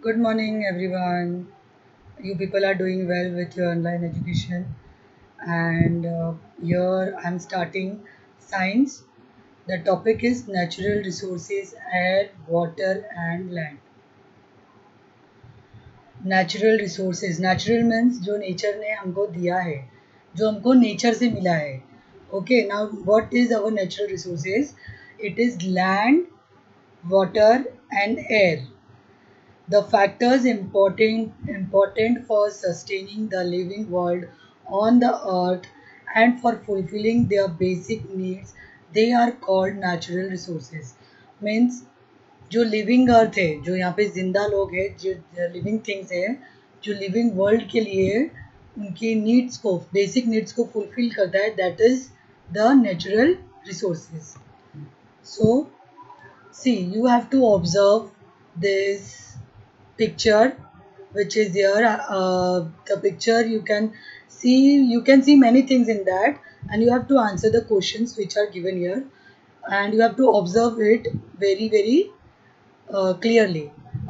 Good morning, everyone. You people are doing well with your online education, and here I'm starting science. The topic is natural resources, air, water, and land. Natural resources, natural means जो nature ने हमको दिया है, जो हमको nature से मिला है. Okay, now what is our natural resources? It is land, water, and air. The factors important for sustaining the living world on the earth and for fulfilling their basic needs, they are called natural resources. Means जो living अर्थ है, जो यहाँ पे जिंदा लोग हैं, जो living things है, जो लिविंग वर्ल्ड के लिए उनकी नीड्स को, बेसिक नीड्स को फुलफिल करता है, that is the natural resources. So see, you have to observe this picture which is here. The picture you can see many things in that, and you have to answer the questions which are given here, and you have to observe it very clearly.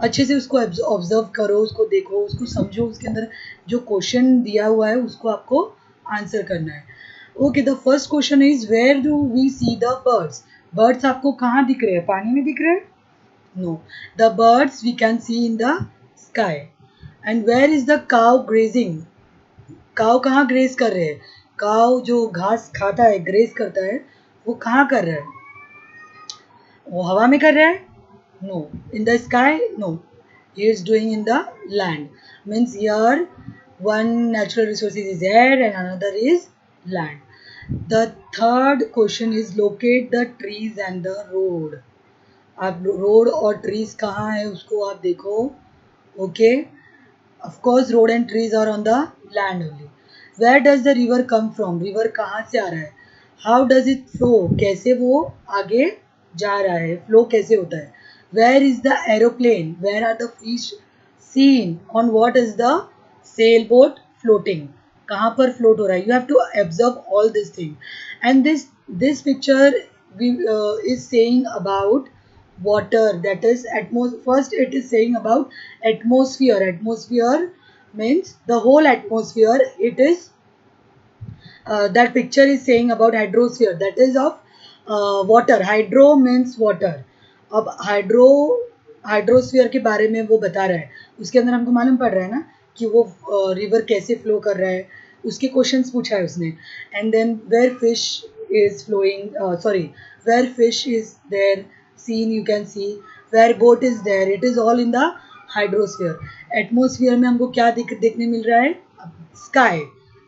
अच्छे से उसको observe करो, उसको देखो, उसको समझो, उसके अंदर जो क्वेश्चन दिया हुआ है उसको आपको आंसर करना है. Okay, the first question is where do we see the birds. Birds आपको कहाँ दिख रहे हैं? पानी में दिख रहे हैं? No, the birds we can see in the sky. And where is the cow grazing. Cow कहाँ ग्रेज कर रहे हैं? काउ जो घास खाता है, ग्रेज करता है, वो कहाँ कर रहा है? वो हवा में कर रहा है? No. In the sky? No. He is doing in the land. Means here one natural resource is air and another is land. The third question is locate the trees and the road. आप road और trees कहाँ है उसको आप देखो. Okay, of course road and trees are on the land only. Where does the river come from? river कहाँ से आ रहा है? How does it flow? कैसे वो आगे जा रहा है? फ्लो कैसे होता है? Where is the aeroplane? Where are the fish seen? On what is the sailboat floating? कहाँ पर float हो रहा है? You have to observe all these things. And this picture is saying about water, that is atmosphere. First it is saying about atmosphere. Atmosphere means the whole atmosphere. It is that picture is saying about hydrosphere, that is of water. Hydro means water. अब hydrosphere के बारे में वो बता रहा है. उसके अंदर हमको मालूम पड़ रहा है ना कि वो रिवर कैसे फ्लो कर रहा है. उसके क्वेश्चंस पूछा है उसने. And then where fish is flowing, sorry, where fish is there seen, you can see. Where boat is there, it is all in the hydrosphere. Atmosphere में हमको क्या देखने मिल रहा है? Sky,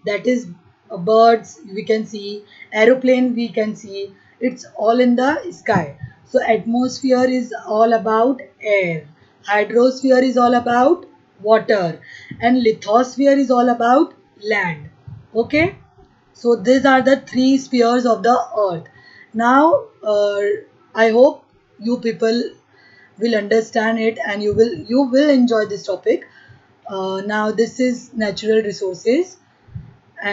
that is birds we can see, aeroplane we can see. It's all in the sky. So atmosphere is all about air, hydrosphere is all about water, and lithosphere is all about land. Okay, so these are the three spheres of the earth. Now I hope you people will understand it, and you will enjoy this topic. Now this is natural resources,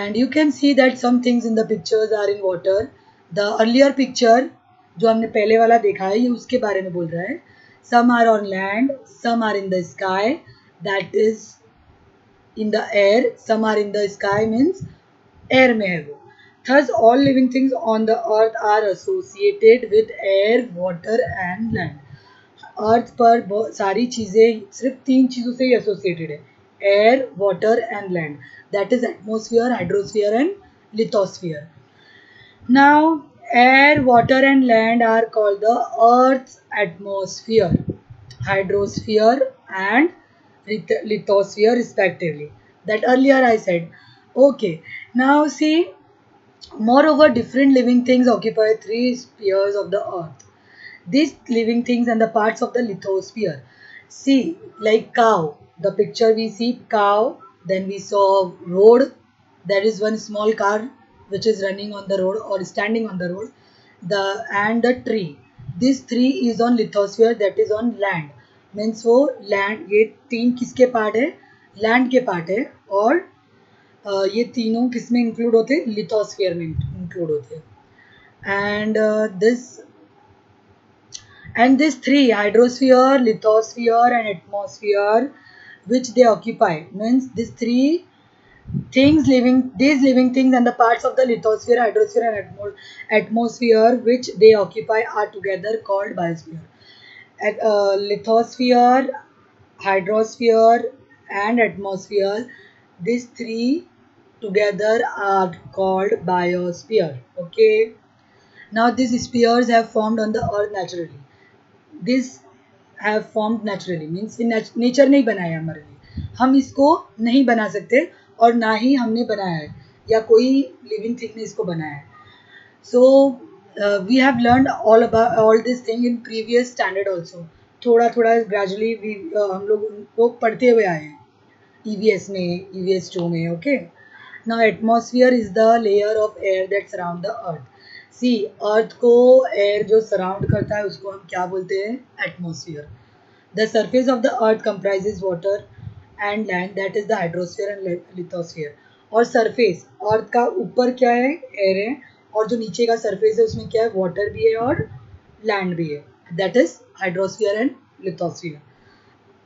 and you can see that some things in the pictures are in water. The earlier picture जो हमने पहले वाला देखा है ये उसके बारे में बोल रहा है. Some are on land, some are in the sky, that is in the air. Some are in the sky means air में है वो. Thus all living things on the earth are associated with air, water and land. अर्थ पर बहुत सारी चीज़ें सिर्फ तीन चीज़ों से ही एसोसिएटेड है: air, water and land. That is atmosphere, hydrosphere and lithosphere. Now air, water and land are called the earth's atmosphere, hydrosphere and lithosphere respectively, that earlier I said. Okay, now see, moreover different living things occupy three spheres of the earth. These living things and the parts of the lithosphere. See, like cow. The picture we see cow. Then we saw road. There is one small car which is running on the road or standing on the road. The tree. This three is on lithosphere, that is on land. Means वो land, ये तीन किसके part है? Land के part है. और ये तीनों किस में इंक्लूड होते हैं? लिथोस्फीयर में इंक्लूड होते हैं. And this And these three, hydrosphere, lithosphere and atmosphere, which they occupy, means these three things living, these living things and the parts of the lithosphere, hydrosphere and atmosphere which they occupy are together called biosphere. Lithosphere, hydrosphere and atmosphere, these three together are called biosphere. Okay, now these spheres have formed on the earth naturally. This have formed naturally means nature नहीं बनाया हमारे लिए, हम इसको नहीं बना सकते और ना ही हमने बनाया है या कोई लिविंग थिंग ने इसको बनाया है. So we have learn all about all this thing in previous standard also. थोड़ा थोड़ा ग्रेजुअली हम लोग उनको पढ़ते हुए आए हैं EVS में, EVS 2 में. Okay, now atmosphere is the layer of air that surround the earth. सी, अर्थ को एयर जो सराउंड करता है उसको हम क्या बोलते हैं? Atmosphere. The surface of the earth comprises water and land, that is the hydrosphere and lithosphere. और सरफेस, अर्थ का ऊपर क्या है? एयर है, और जो नीचे का सरफेस है उसमें क्या है? वाटर भी है और लैंड भी है, that is hydrosphere and lithosphere.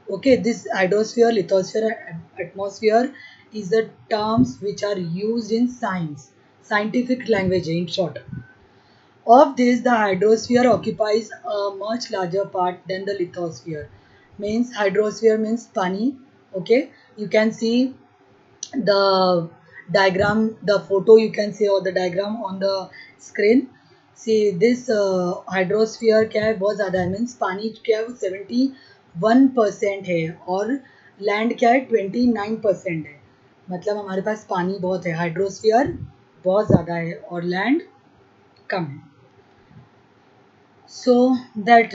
Okay, this hydrosphere, lithosphere and atmosphere is the terms which are used in science, scientific language in short. Of this, the hydrosphere occupies a much larger part than the lithosphere. Means hydrosphere means pani. Okay, you can see the diagram, the photo you can see or the diagram on the screen. See this hydrosphere क्या है? बहुत ज़्यादा है, means पानी क्या है? वो 71% है और लैंड क्या है? 29% है. मतलब हमारे पास पानी बहुत है, हाइड्रोस्फीयर बहुत ज़्यादा है और लैंड कम है. So that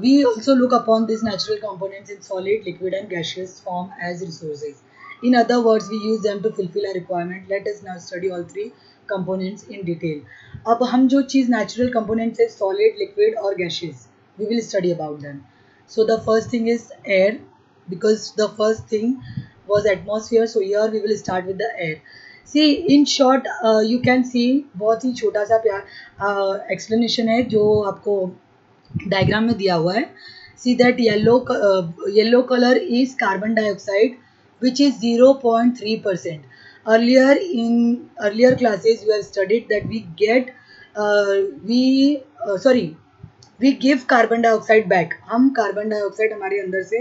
we also look upon these natural components in solid, liquid and gaseous form as resources. In other words, we use them to fulfill a requirement. Let us now study all three components in detail. अब हम जो चीज़ natural components है, solid, liquid और gaseous, we will study about them. So the first thing is air, because the first thing was atmosphere. So here we will start with the air. See in short you can see, बहुत ही छोटा सा प्यार explanation है जो आपको diagram में दिया हुआ है. See that yellow colour is carbon dioxide which is 0.3%. Earlier classes we have studied that we get we sorry we give carbon dioxide back. हम कार्बन डाइऑक्साइड हमारे अंदर से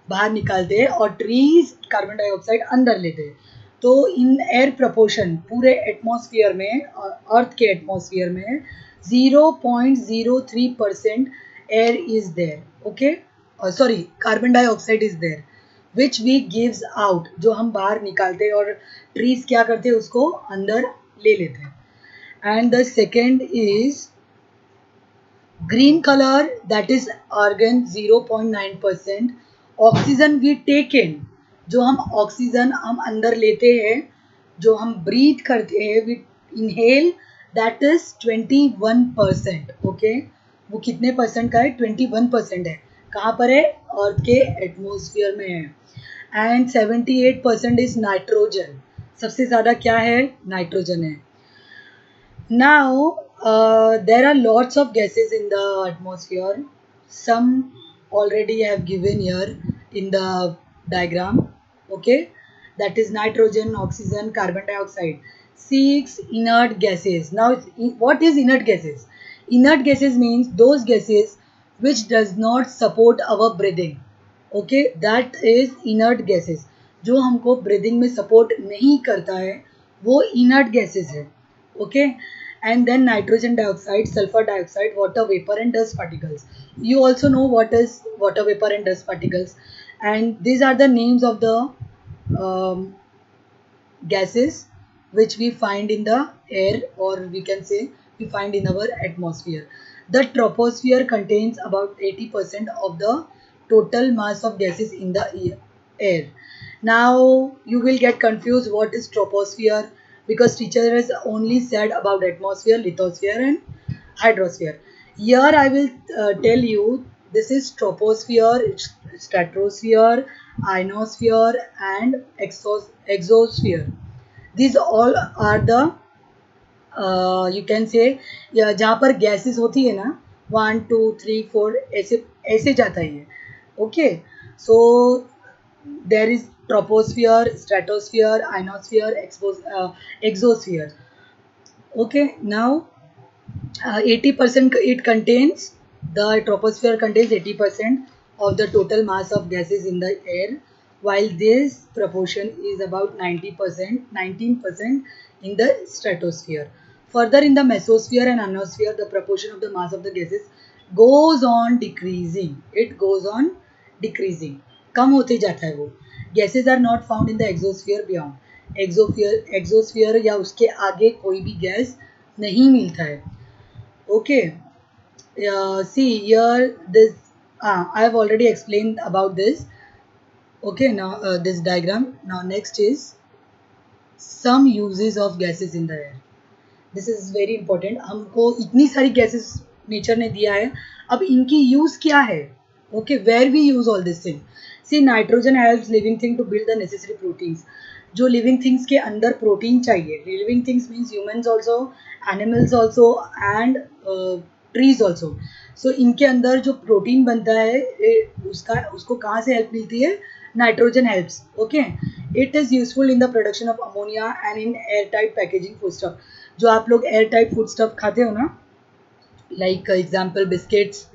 बाहर निकालते हैं और ट्रीज कार्बन डाइऑक्साइड अंदर लेते हैं. तो इन एयर प्रपोर्शन पूरे एटमॉस्फेयर में, अर्थ के एटमॉस्फेयर में 0.03% air is there. Okay, sorry, carbon dioxide is there which we gives out, जो हम बाहर निकालते हैं और ट्रीज क्या करते हैं? उसको अंदर ले लेते हैं. And the second is green color, that is argon 0.9%. Oxygen we take in, जो हम ऑक्सीजन हम अंदर लेते हैं, जो हम ब्रीथ करते हैं, we inhale, that is 21%. Okay, वो कितने परसेंट का है? 21% है. कहाँ पर है? अर्थ के एटमोसफियर में है. And 78% is nitrogen. सबसे ज़्यादा क्या है? नाइट्रोजन है. Now, there are lots of gases in the atmosphere. Some already have given here in the diagram. Okay, that is nitrogen, oxygen, carbon dioxide. 6 inert gases. Now, what is inert gases? Inert gases means those gases which does not support our breathing. Okay, that is inert gases. जो हमको breathing में support नहीं करता है, वो inert gases है. Okay, and then nitrogen dioxide, sulfur dioxide, water vapor and dust particles. You also know what is water vapor and dust particles, and these are the names of the gases which we find in the air, or we can say we find in our atmosphere. The troposphere contains about 80% of the total mass of gases in the air. Now you will get confused what is troposphere, because teacher has only said about atmosphere, lithosphere and hydrosphere. Here I will tell you this is troposphere, stratosphere, ionosphere and exosphere. These all are the you can say, जहाँ पर gases होती है ना, 1 2 3 4 ऐसे ऐसे जाता है ये. Okay, so there is troposphere, stratosphere, ionosphere, exosphere. Okay, now 80% it contains, the troposphere contains 80% of the total mass of gases in the air, while this proportion is about 90%, 19% in the stratosphere. Further, in the mesosphere and ionosphere, the proportion of the mass of the gases goes on decreasing. It goes on decreasing. कम होते जाता है वो. Gases are not found in the exosphere beyond. Exosphere या उसके आगे कोई भी gas नहीं मिलता है. Okay, see here this. I have already explained about this. Okay, now this diagram. Now next is some uses of gases in the air. This is very important. हमको इतनी सारी गैसेस नेचर ने दिया है, अब इनकी यूज़ क्या है. Okay, where we use all this thing. See, nitrogen helps living thing to build the necessary proteins. जो लिविंग थिंग्स के अंदर प्रोटीन चाहिए, living things means humans also, animals also and trees also. So इनके अंदर जो protein बनता है उसका उसको कहाँ से हेल्प मिलती है. Nitrogen helps. Okay, it is useful in the production of ammonia and in air tight packaging food stuff. जो आप लोग एयर टाइट फूड स्टफ खाते हो ना, लाइक एग्जाम्पल बिस्किट्स,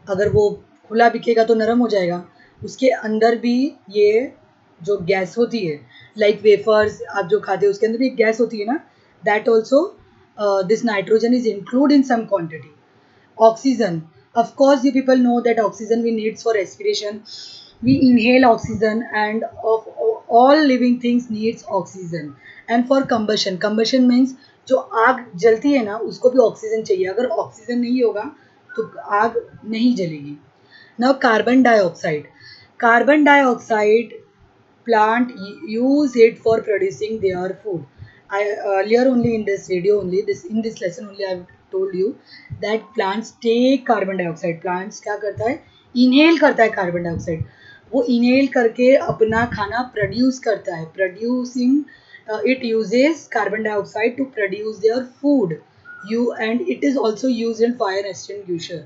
अगर वो खुला बिकेगा तो नरम हो जाएगा. उसके अंदर भी ये जो गैस होती है, लाइक वेफर्स आप जो खाते हो उसके अंदर भी एक गैस होती है ना, that also this nitrogen is include in some quantity. Oxygen. Of course, you people know that oxygen we need for respiration. We inhale oxygen, and of all living things needs oxygen. And for combustion, combustion means जो आग जलती है ना उसको भी oxygen चाहिए. अगर oxygen नहीं होगा तो आग नहीं जलेगी. Now carbon dioxide. Carbon dioxide plant use it for producing their food. I earlier only in this video only this in this lesson only I have told you that plants take carbon dioxide. Plants क्या करता है, inhale करता है carbon dioxide. वो inhale करके अपना खाना produce करता है. Producing it uses carbon dioxide to produce their food. And it is also used in fire extinguisher.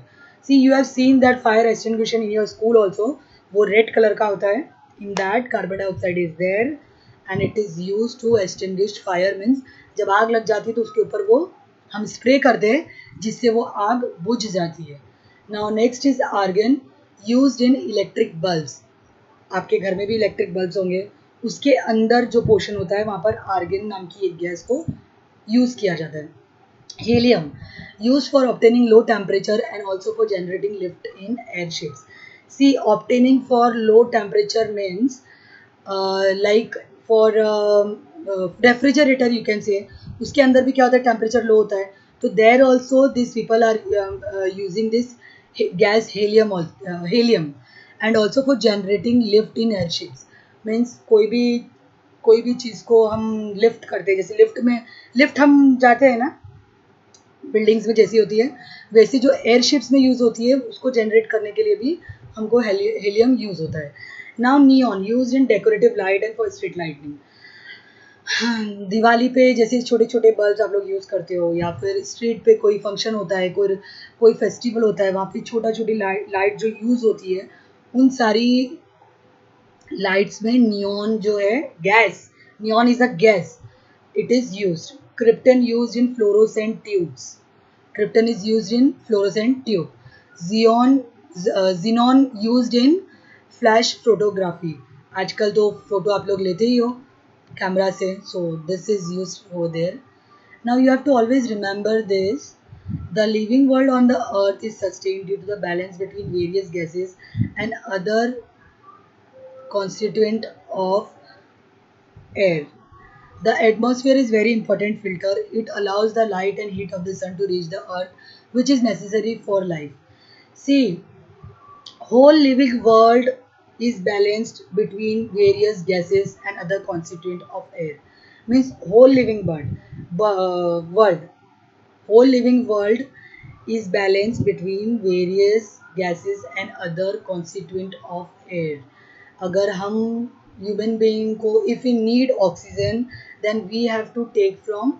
See, you have seen that fire extinguisher in your school also. वो red color का होता है. In that carbon dioxide is there and it is used to extinguish fire. Means जब आग लग जाती है तो उसके ऊपर वो हम स्प्रे करते हैं जिससे वो आग बुझ जाती है. Now next is argon used in electric bulbs. आपके घर में भी इलेक्ट्रिक बल्ब्स होंगे, उसके अंदर जो पोर्शन होता है वहाँ पर आर्गन नाम की एक गैस को यूज़ किया जाता है. Helium, used for obtaining low temperature and also for generating lift in airships. See, obtaining for low temperature means like for refrigerator you can say. उसके अंदर भी क्या होता है, टेम्परेचर लो होता है. तो there also this people are using this gas helium and also for generating lift in airships. Means कोई भी चीज़ को हम लिफ्ट करते हैं, जैसे लिफ्ट हम जाते हैं ना बिल्डिंग्स में जैसी होती है, वैसी जो एयरशिप्स में यूज़ होती है उसको जनरेट करने के लिए भी हमको हेलियम यूज़ होता है. Now neon use in decorative light and for street lightning. Diwali पे जैसे छोटे छोटे बल्ब आप लोग यूज़ करते हो, या फिर स्ट्रीट पे कोई फंक्शन होता है, कोई फेस्टिवल होता है, वहाँ पे छोटी लाइट जो यूज़ होती है, उन सारी लाइट्स में नियॉन जो है gas, neon is a gas, it is used. Krypton used in fluorescent tubes. Krypton is used in fluorescent tube. Xenon used in flash photography. आजकल तो फोटो आप लोग लेते ही हो कैमरा से, so this is used over there. Now you have to always remember this. The living world on the earth is sustained due to the balance between various gases and other constituent of air. The atmosphere is very important filter. It allows the light and heat of the sun to reach the earth, which is necessary for life. See, whole living world is balanced between various gases and other constituent of air. Means whole living world, whole living world is balanced between various gases and other constituent of air. अगर हम human being को if we need oxygen then we have to take from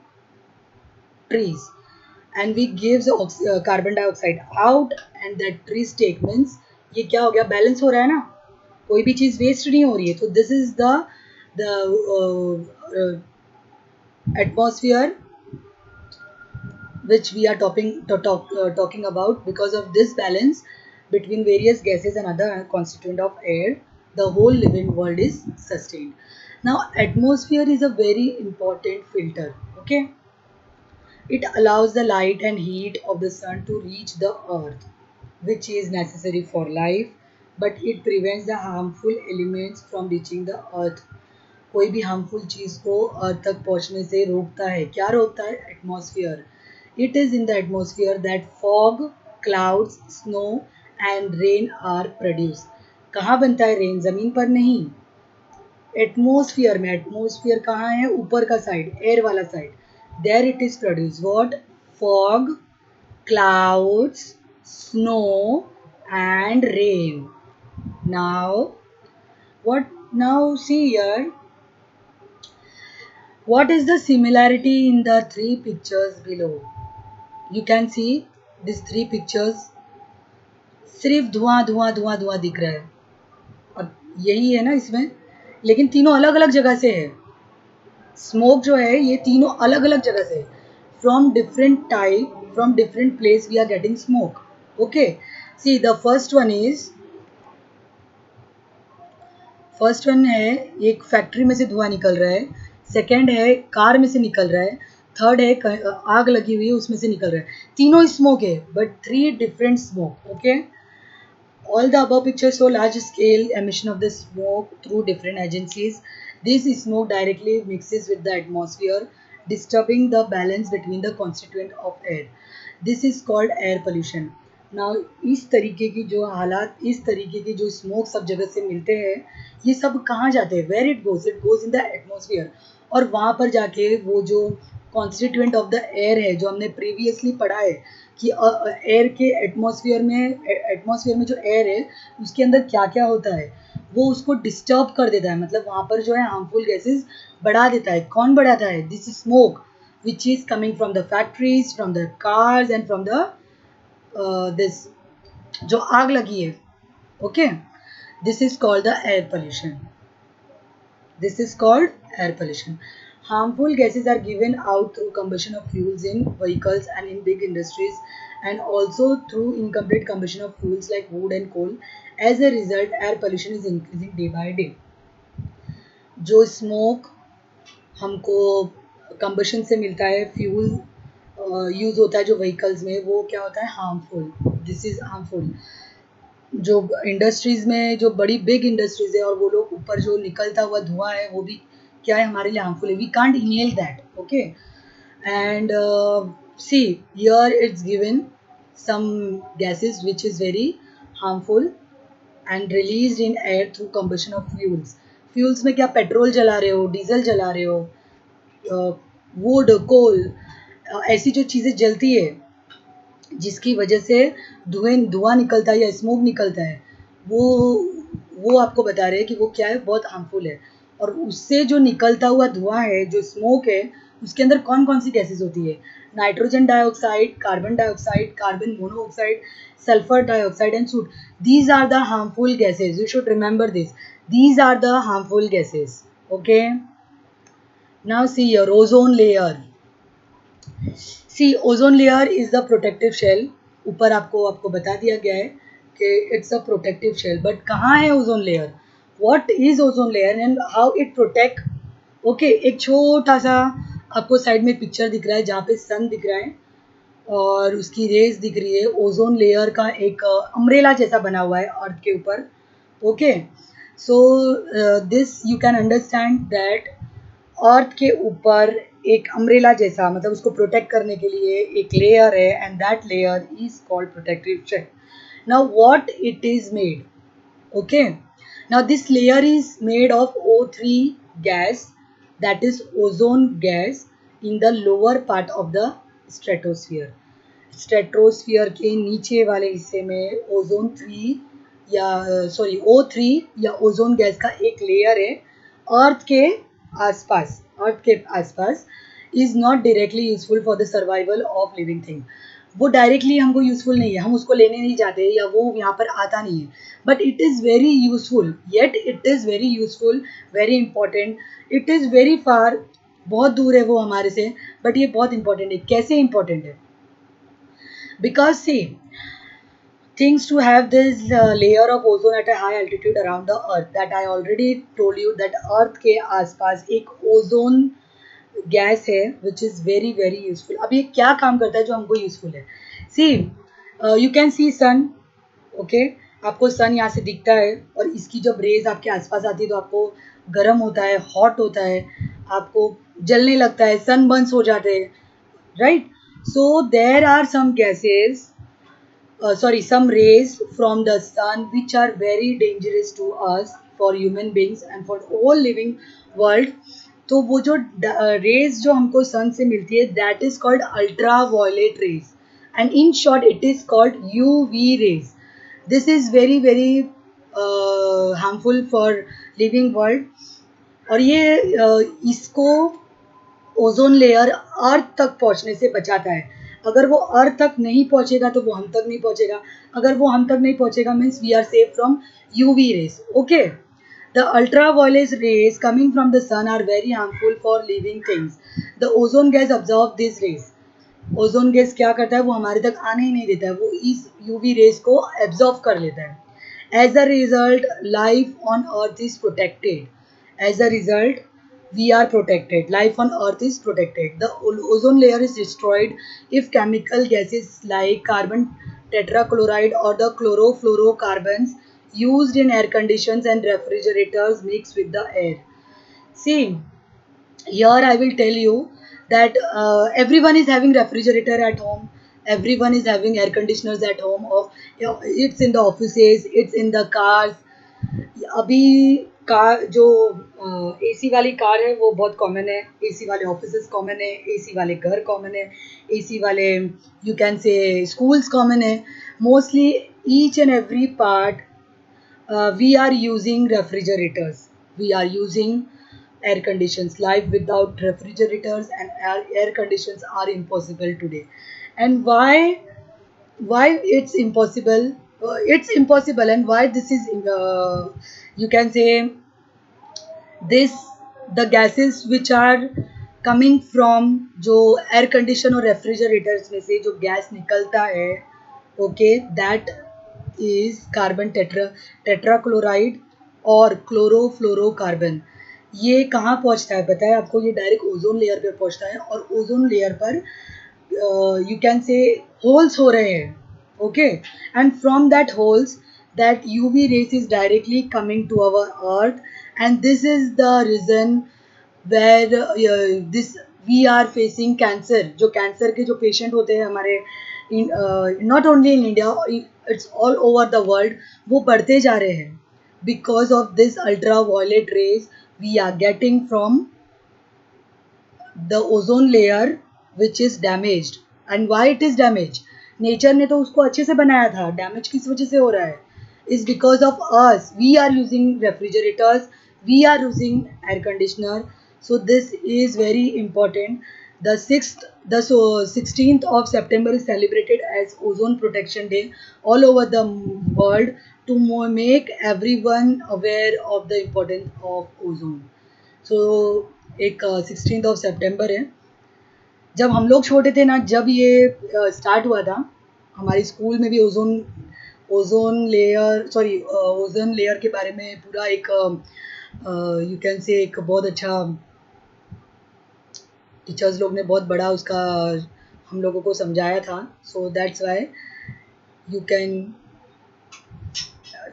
trees, and we gives carbon dioxide out, and that trees take means ये क्या हो गया, balance हो रहा है ना, कोई भी चीज़ वेस्ट नहीं हो रही है. तो this is the atmosphere which we are talking about. Because of this balance between various gases and other constituent of air, the whole living world is sustained. Now, atmosphere is a very important filter. Okay, it allows the light and heat of the sun to reach the earth, which is necessary for life, but it prevents the harmful elements from reaching the earth. कोई भी harmful चीज़ को अर्थ तक पहुंचने से रोकता है. क्या रोकता है? Atmosphere. It is in the atmosphere that fog, clouds, snow and rain are produce. कहाँ बनता है रेन? ज़मीन पर नहीं, एटमॉस्फेयर में. एटमॉस्फेयर कहाँ है? ऊपर का साइड, एयर वाला side. There it is produce what? Fog, clouds, snow and rain. Now what? Now see here, what is the similarity in the three pictures below? You can see these three pictures. सिर्फ धुआं धुआं धुआं धुआं दिख रहा है. अब यही है ना इसमें, लेकिन तीनों अलग अलग जगह से है. स्मोक जो है ये तीनों अलग अलग जगह से, from different type, from different place we are getting smoke. Okay, see the first one है एक फैक्ट्री में से धुआं निकल रहा है. सेकंड है कार में से निकल रहा है. थर्ड है आग लगी हुई है उसमें से निकल रहा है. तीनों स्मोक है but three different smoke. Okay, all the above pictures show large scale emission of the smoke through different agencies. This smoke directly mixes with the atmosphere, disturbing the balance between the constituent of air. This is called air pollution. Now इस तरीके की जो हालात, इस तरीके की जो smoke सब जगह से मिलते हैं, ये सब कहाँ जाते हैं? Where it goes in the atmosphere. और वहाँ पर जाके वो जो कॉन्स्टिट्यूएंट ऑफ द एयर है, जो हमने प्रीवियसली पढ़ा है कि एयर के एटमॉस्फेयर में जो एयर है उसके अंदर क्या क्या होता है, वो उसको डिस्टर्ब कर देता है. मतलब वहाँ पर जो है हार्मफुल गैसेस बढ़ा देता है. कौन बढ़ाता है? This smoke which is coming from the factories, from the cars and from the this जो आग लगी है. Okay, this is called the air pollution. This is called air pollution. Harmful gases are given out through combustion of fuels in vehicles and in big industries, and also through incomplete combustion of fuels like wood and coal. As a result, air pollution is increasing day by day. जो smoke हमको combustion से मिलता है, fuel use होता है जो vehicles में, वो क्या होता है? हार्मफुल. This is harmful. जो इंडस्ट्रीज़ में जो बड़ी बिग इंडस्ट्रीज़ है और वो लोग ऊपर जो निकलता हुआ धुआं है वो भी क्या है? हमारे लिए हार्मफुल है. We can't inhale that. Okay, and see here it's given some gases which is very harmful and released in air through combustion of fuels. Fuels में क्या पेट्रोल जला रहे हो, डीजल जला रहे हो, वुड, कोल, ऐसी जो चीज़ें जलती है जिसकी वजह से धुआं निकलता है या स्मोक निकलता है, वो आपको बता रहे हैं कि वो क्या है? बहुत हार्मफुल है. और उससे जो निकलता हुआ धुआं है, जो स्मोक है, उसके अंदर कौन कौन सी गैसेस होती है? Nitrogen dioxide, carbon dioxide, carbon monoxide, sulphur dioxide and soot. These are the harmful gases. You should remember this. These are the harmful gases. Okay. Now see your ozone layer. See, ozone layer is the protective shell. ऊपर आपको बता दिया गया है कि it's a protective shell. But कहाँ है ozone layer? What is ozone layer and how it protect? Okay, एक छोटा सा आपको साइड में पिक्चर दिख रहा है जहाँ पे सन दिख रहा है और उसकी रेज दिख रही है. ओजोन लेयर का एक अम्ब्रेला जैसा बना हुआ है अर्थ के ऊपर. Okay, so this you can understand that earth के ऊपर एक अम्ब्रेला जैसा, मतलब उसको प्रोटेक्ट करने के लिए एक लेयर है, and that layer is called protective shell. Now what it is made? Okay, now this layer is made of O3 gas, that is ozone gas, in the lower part of the stratosphere. Stratosphere के नीचे वाले हिस्से में ozone 3 या O3 या ozone gas का एक layer है अर्थ के आसपास. Is not directly useful for the survival of living thing. वो डायरेक्टली हमको यूजफुल नहीं है, हम उसको लेने नहीं जाते या वो यहाँ पर आता नहीं है, but it is very useful, yet it is very useful, very important. It is very far, बहुत दूर है वो हमारे से, बट ये बहुत इंपॉर्टेंट है. कैसे इंपॉर्टेंट है? Because see, things to have this layer of ozone at a high altitude around the earth, that I already told you that earth के आसपास एक ओजोन गैस है which is very very useful. अब ये क्या काम करता है जो हमको यूजफुल है? See, you can see sun. Okay, आपको सन यहाँ से दिखता है और इसकी जब रेज आपके आसपास आती है तो आपको गर्म होता है, हॉट होता है, आपको जलने लगता है, सन बर्न्स हो जाते हैं, right? So there are some gases, some rays from the sun which are very dangerous to us, for human beings and for all living world. तो वो जो रेज जो हमको सन से मिलती है, that is called ultraviolet rays, and in short it is called UV rays. This is very very harmful for living world. और ये इसको ओजोन लेयर अर्थ तक पहुंचने से बचाता है. अगर वो अर्थ तक नहीं पहुंचेगा तो वो हम तक नहीं पहुंचेगा. अगर वो हम तक नहीं पहुंचेगा means we are safe from UV rays. Okay, the ultraviolet rays coming from the sun are very harmful for living things. The ozone gas absorb these rays. Ozone gas क्या करता है? वो हमारे तक आने ही नहीं देता है, वो इस यूवी रेज को एब्जॉर्व कर लेता है. As a result life on earth is protected. As a result we are protected, life on earth is protected. The ozone layer is destroyed if chemical gases like carbon tetrachloride or the chlorofluorocarbons used in air conditioners and refrigerators mix with the air. See, here I will tell you that everyone is having refrigerator at home, everyone is having air conditioners at home, or it's in the offices, it's in the cars. अभी car जो AC वाली car है वो बहुत common है, एसी वाले offices common है, एसी वाले घर कॉमन है, एसी वाले you can say schools common है. Mostly each and every part we are using refrigerators, we are using air conditions. Life without refrigerators and air conditions are impossible today. And why it's impossible? It's impossible, and why this is you can say this, the gases which are coming from जो air condition और refrigerators में से जो gas निकलता है, okay, that is carbon tetrachloride और chlorofluorocarbon. ये कहाँ पहुँचता है पता है आपको? ये डायरेक्ट ओजोन लेयर पर पहुँचता है, और ओजोन लेयर पर यू कैन से होल्स हो रहे हैं. Okay, and from that holes that UV rays is directly coming to our earth, and this is the reason where this we are facing cancer. जो कैंसर के जो patient होते हैं हमारे, not only in India, it's all over the world, वो बढ़ते जा रहे हैं because of this ultraviolet rays we are getting from the ozone layer which is damaged. And why it is damaged? Nature ने तो उसको अच्छे से बनाया था, डैमेज किस वजह से हो रहा है? Is because of us. We are using refrigerators, we are using air conditioner. So this is very important. The 16th of September is celebrated as Ozone Protection Day all over the world to make everyone aware of the importance of ozone. सो एक 16th of September है. जब हम लोग छोटे थे ना, जब ये स्टार्ट हुआ था, हमारे स्कूल में भी ओजोन लेयर के बारे में पूरा एक यू कैन से एक बहुत अच्छा टीचर्स लोग ने बहुत बड़ा उसका हम लोगों को समझाया था. So that's why you can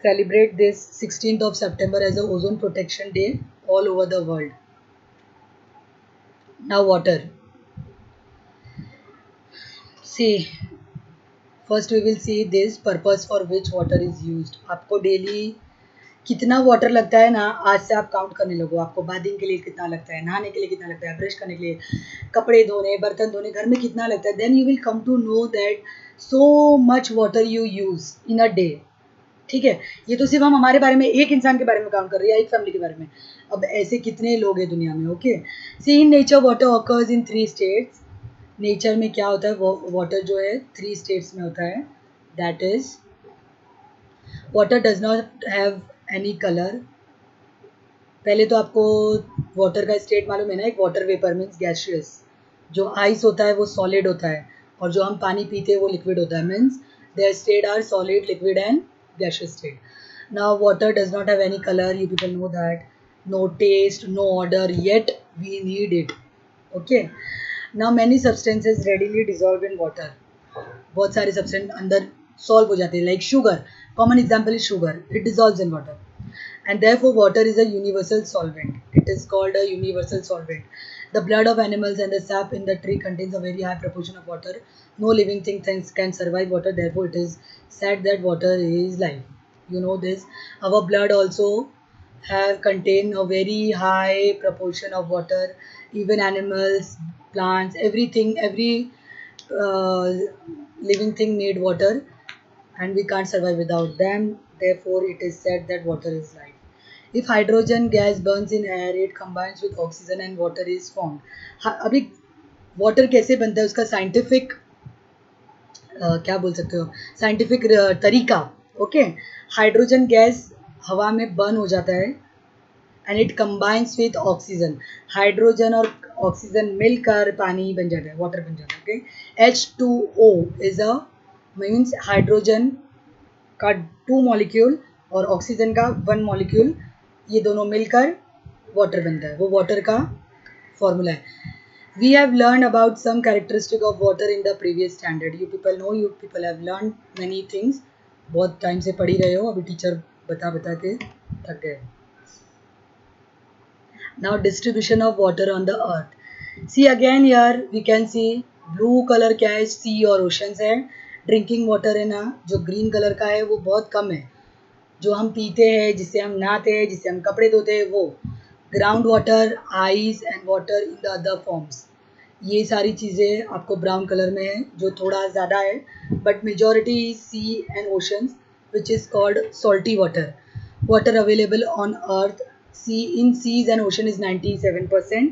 celebrate this 16th of September as a ozone protection day all over the world. Now water. See, first we will see this purpose for which water is used. आपको daily कितना water लगता है ना, आज से आप count करने लगो. आपको बाथिंग के लिए कितना लगता है, नहाने के लिए कितना लगता है, ब्रश करने के लिए, कपड़े धोने, बर्तन धोने, घर में कितना लगता है. Then you will come to know that so much water you use in a day. ठीक है, ये तो सिर्फ हम हमारे बारे में, एक इंसान के बारे में काम कर रहे हैं, एक फैमिली के बारे में। अब ऐसे कितने लोग हैं दुनिया में। Okay, see in nature water occurs in 3 states. Nature में क्या होता है, वाटर जो है 3 स्टेट्स में होता है। That is, water does not have any colour. पहले तो आपको वाटर का स्टेट मालूम है ना, एक वाटर वेपर मीन्स गैसियस। जो आइस होता है वो सॉलिड होता है, और जो हम पानी पीते हैं वो लिक्विड होता है। Means their state are solid, liquid and gaseous state. Now water does not have any color, you people know that. No taste, no odor, yet we need it. Okay. Now many substances readily dissolve in water. बहुत सारे substance अंदर solve हो जाते हैं, like sugar. Common example is sugar, it dissolves in water, and therefore water is a universal solvent. It is called a universal solvent. The blood of animals and the sap in the tree contains a very high proportion of water. No living thing can survive water, therefore it is said that water is life. You know this. Our blood also have contain a very high proportion of water. Even animals, plants, everything, every uh, living thing need water, and we can't survive without them. Therefore, it is said that water is life. If hydrogen gas burns in air, it combines with oxygen and water is formed. अभी water कैसे बनता है उसका scientific क्या बोल सकते हो, scientific तरीका। ओके, हाइड्रोजन गैस हवा में बर्न हो जाता है and it combines with oxygen. Hydrogen और ऑक्सीजन मिलकर पानी बन जाता है, वाटर बन जाता है। Okay, H2O is a means hydrogen का 2 मॉलिक्यूल और ऑक्सीजन का 1 मॉलिक्यूल, ये दोनों मिलकर वाटर बनता है, वो वाटर का फॉर्मूला है। We have learn about some characteristic of water in the previous standard. You people know, you people have learn many things. बहुत टाइम से पढ़ी रहे हो, अभी टीचर बता बता के थक गए। Now distribution of water on the earth. See again here we can see blue color क्या है, sea और oceans है। ड्रिंकिंग वाटर है ना, जो ग्रीन कलर का है वो बहुत कम है। जो हम पीते हैं, जिससे हम नहाते हैं, जिससे हम कपड़े धोते हैं, वो ground water, ice and water in the other forms. ये सारी चीज़ें आपको ब्राउन कलर में है, जो थोड़ा ज़्यादा है, but majority is sea and oceans which is called salty water. Water available on earth, in seas and ocean is 97%.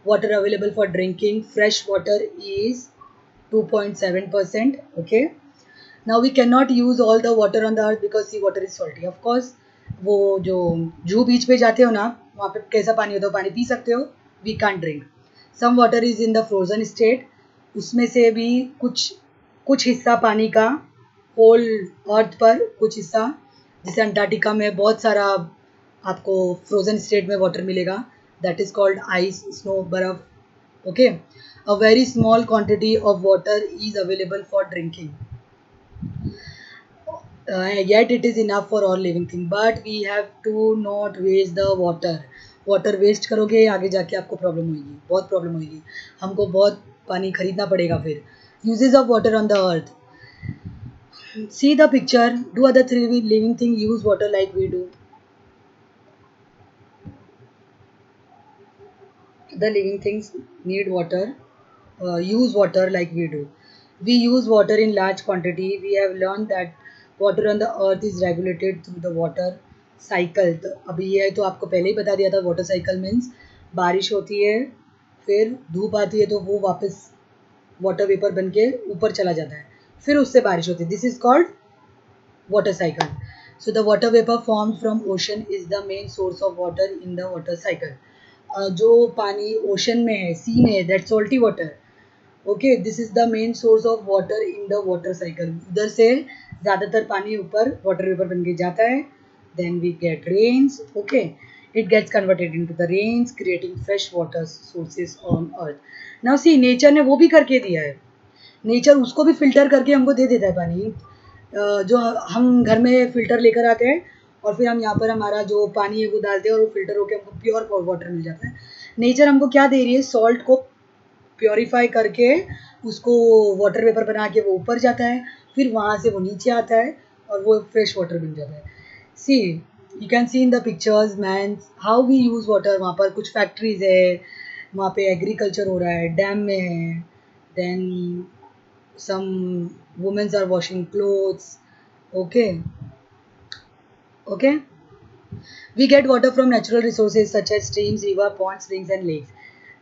Water available for drinking, fresh water is 2.7%. Okay, now we cannot use all the water on the earth because sea water is salty. Of course, वो जो जू बीच पे जाते हो ना, वहाँ पे कैसा पानी होता है, पानी पी सकते हो, we can't drink. Some water is in the frozen state. उसमें से भी कुछ हिस्सा पानी का होल अर्थ पर, कुछ हिस्सा जैसे अंटार्कटिका में बहुत सारा आपको फ्रोजन स्टेट में वाटर मिलेगा, that is called ice, snow, बर्फ। Okay, a very small quantity of water is available for drinking, yet it is enough for all living thing, but we have to not waste the water. Water waste करोगे आगे जाके आपको problem होगी, बहुत problem होगी, हमको बहुत पानी खरीदना पड़ेगा फिर। Uses of water on the earth, see the picture. Do other three living things use water like we do? The living things need water, use water like we do. We use water in large quantity. We have learned that water on the earth is regulated through the water cycle. तो अभी ये तो आपको पहले ही बता दिया था, वाटर साइकिल मीन्स बारिश होती है, फिर धूप आती है तो वो वापस वाटर वेपर बन के ऊपर चला जाता है, फिर उससे बारिश होती है। This is called water cycle. So the water vapor formed from ocean is the main source of water in the water cycle. जो पानी ओशन में है, सी में है, that salty water. Okay, this is the main source of water in the water cycle. उधर से ज़्यादातर पानी ऊपर वाटर वेपर बन के जाता है, then we get rains. Okay, it gets converted into the rains, creating fresh water sources on earth. Now see, nature ने वो भी करके दिया है, नेचर उसको भी फिल्टर करके हमको दे देता है पानी। जो हम घर में फ़िल्टर लेकर आते हैं और फिर हम यहाँ पर हमारा जो पानी है वो डालते हैं और वो फ़िल्टर होकर हमको प्योर वाटर मिल जाता है। नेचर हमको क्या दे रही है, सॉल्ट को प्योरीफाई करके उसको वाटर वेपर बना के वो ऊपर जाता है, फिर वहाँ से वो नीचे आता है और वो फ्रेश वाटर बन जाता है। See, you can see in the pictures man how we use water. वहाँ पर कुछ फैक्ट्रीज है, वहाँ पे एग्रीकल्चर हो रहा है, डैम में है, then some women are washing clothes. Okay, Okay, we get water from natural resources such as streams, river, ponds, springs, and lakes.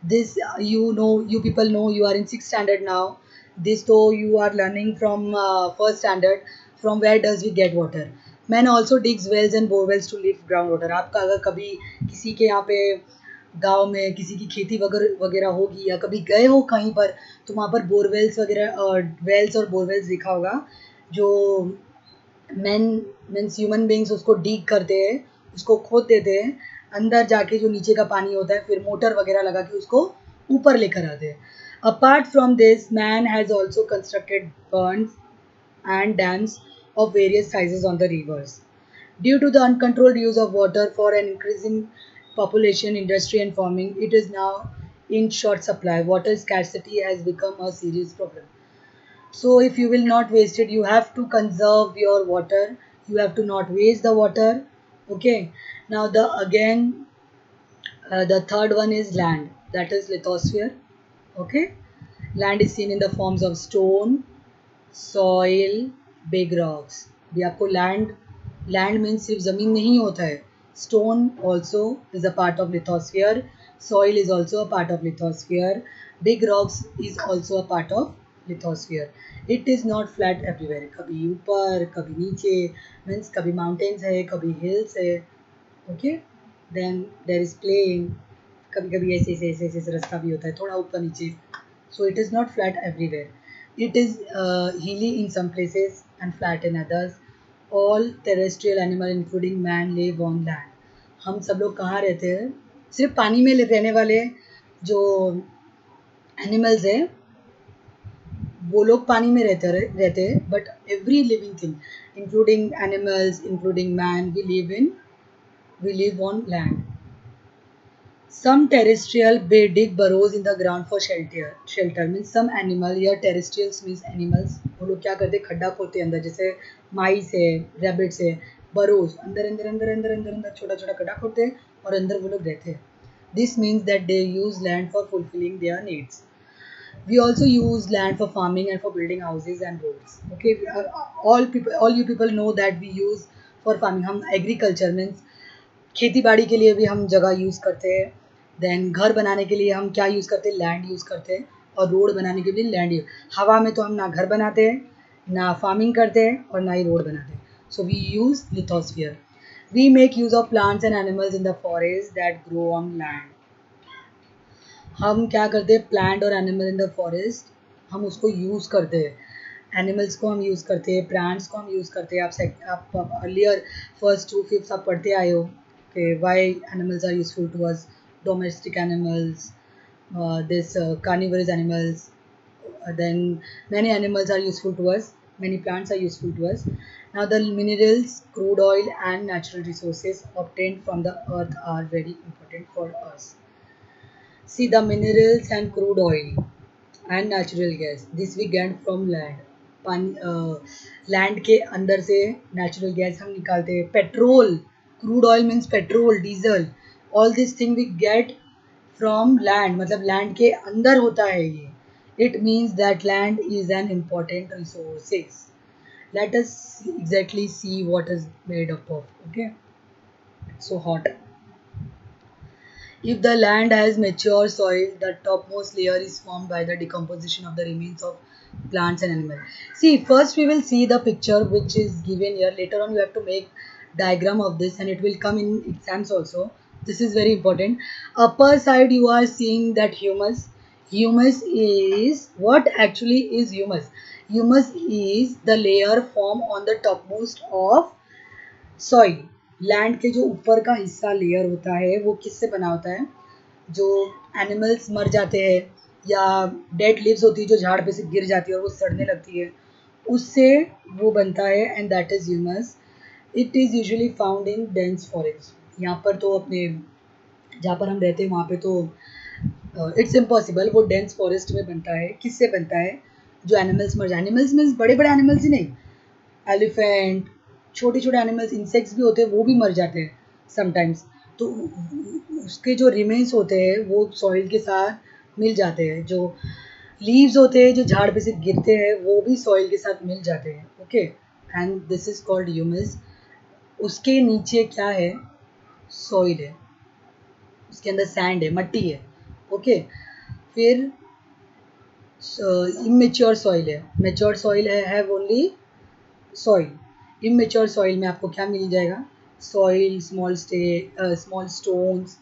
This you know, you people know. You are in sixth standard now. This though you are learning from first standard. From where does we get water? Man also digs wells and borewells to lift groundwater. आपका अगर कभी किसी के यहाँ पे गांव में किसी की खेती वगैरह वगैरह होगी या कभी गए हो कहीं पर, तो वहाँ पर बोरवेल्स वगैरह वेल्स और बोरवेल्स देखा होगा, जो मैन मीन्स ह्यूमन बींग्स उसको डीग करते हैं, उसको खोद देते हैं, अंदर जाके जो नीचे का पानी होता है फिर मोटर वगैरह लगा के उसको ऊपर लेकर आते हैं. Apart from this man has also constructed Burns and dams of various sizes on the rivers. Due to the uncontrolled use of water for an increasing population, industry, and farming, it is now in short supply. Water scarcity has become a serious problem. So, if you will not waste it, you have to conserve your water. You have to not waste the water. Okay. Now, the third one is land. That is lithosphere. Okay. Land is seen in the forms of stone, soil, big rocks. भी आपको land, land means सिर्फ ज़मीन नहीं होता है. Stone also is a part of lithosphere, soil is also a part of lithosphere, big rocks is also a part of lithosphere. It is not flat everywhere. कभी ऊपर कभी नीचे, मीन्स कभी माउंटेन्स है कभी हिल्स है. Okay, then there is plain. कभी कभी ऐसे ऐसे ऐसे ऐसे रास्ता भी होता है थोड़ा ऊपर नीचे. So it is not flat everywhere. It is hilly in some places and flat in others. All terrestrial animal including man live on land. हम सब लोग कहाँ रहते हैं? सिर्फ पानी में रहने वाले जो एनिमल्स हैं वो लोग पानी में रहते हैं, but every living thing including animals including man we live on land. Some terrestrial dig burrows in the ground for shelter. Shelter means some animal या terrestrials means animals. वो लोग क्या करते हैं, खड्डा खोदते हैं अंदर, जैसे माइस है, रैबिट्स है, burrows अंदर अंदर अंदर अंदर अंदर अंदर छोटा छोटा खड्डा खोदते हैं और अंदर वो लोग रहते हैं. This means that they use land for fulfilling their needs. We also use land for farming and for building houses and roads. Okay, all you people know that we use for farming. हम agriculture means खेती बाड़ी के लिए भी हम जगह use करते हैं. देन घर बनाने के लिए हम क्या यूज़ करते हैं, लैंड यूज़ करते हैं. और रोड बनाने के लिए लैंड यूज. हवा में तो हम ना घर बनाते हैं, ना फार्मिंग करते हैं और ना ही रोड बनाते हैं. So we use lithosphere. We make use of plants and animals in the forest that grow on land. हम क्या करते हैं, प्लांट और एनिमल इन द फॉरेस्ट हम उसको यूज़ करते हैं. एनिमल्स को हम यूज़ करते हैं, प्लांट्स को हम यूज़ करते हैं. आप अर्लियर फर्स्ट टू फिफ्थ आप पढ़ते आए हो कि why animals are useful to us. Domestic animals, this carnivorous animals, then many animals are useful to us, many plants are useful to us. Now the minerals, crude oil and natural resources obtained from the earth are very important for us. See, the minerals and crude oil and natural gas, this we get from land. Land के अंदर से natural gas हम निकालते हैं. Petrol, crude oil means petrol, diesel, all this thing we get from land. मतलब land के अंदर होता है ये. It means that land is an important resources. Let us exactly see what is made up of. Okay, so hot. If the land has mature soil, the topmost layer is formed by the decomposition of the remains of plants and animals. See, first we will see the picture which is given here. Later on, you have to make diagram of this, and it will come in exams also. This is very important. Upper side, you are seeing that humus. Humus is what actually is humus. Humus is the layer formed on the topmost of soil. Land के जो ऊपर का हिस्सा layer होता है वो किससे बना होता है, जो एनिमल्स मर जाते हैं या डेड लीव्स होती है जो झाड़ पे से गिर जाती है और वो सड़ने लगती है, उससे वो बनता है, and that is humus. It is usually found in dense forest. यहाँ पर तो अपने जहाँ पर हम रहते हैं वहाँ पे तो इट्स इम्पॉसिबल. वो डेंस फॉरेस्ट में बनता है. किससे बनता है, जो एनिमल्स मर जाए. एनिमल्स मीन्स बड़े बड़े एनिमल्स ही नहीं, एलिफेंट, छोटे छोटे एनिमल्स, इंसेक्ट्स भी होते हैं, वो भी मर जाते हैं समटाइम्स. तो उसके जो रिमेन्स होते हैं वो सॉइल के साथ मिल जाते हैं. जो लीव्स होते हैं जो झाड़ पे से गिरते हैं वो भी सॉइल के साथ मिल जाते हैं. Okay, and this is called humus. उसके नीचे क्या है, सॉइल है, उसके अंदर सैंड है, मट्टी है। ओके, फिर इमेच्योर सॉइल है, मेच्योर सॉइल है, have only soil. Immature soil में आपको क्या मिल जाएगा, सॉइल, स्मॉल स्टोन्स,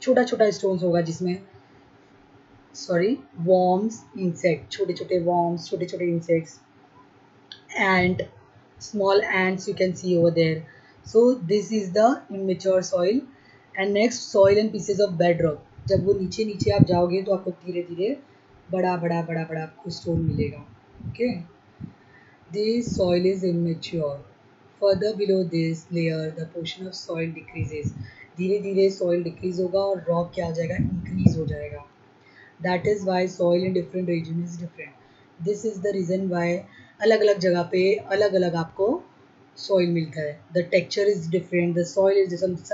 छोटा छोटा स्टोन्स होगा जिसमें, सॉरी, वॉर्म्स, इंसेक्ट, छोटे छोटे वॉर्म्स, छोटे छोटे insects, ant, small ants you can see over there. So this is the immature soil. And next, soil and pieces of bedrock. जब वो नीचे नीचे आप जाओगे तो आपको धीरे धीरे बड़ा बड़ा बड़ा बड़ा आपको स्टोन मिलेगा। Okay, this soil is immature. Further below this layer, the portion of soil decreases. धीरे धीरे soil decrease होगा और rock क्या हो जाएगा, increase हो जाएगा। That is why soil in different region is different. This is the reason why अलग अलग जगह पे अलग अलग आपको soil मिलता है. The texture is different. The soil is different.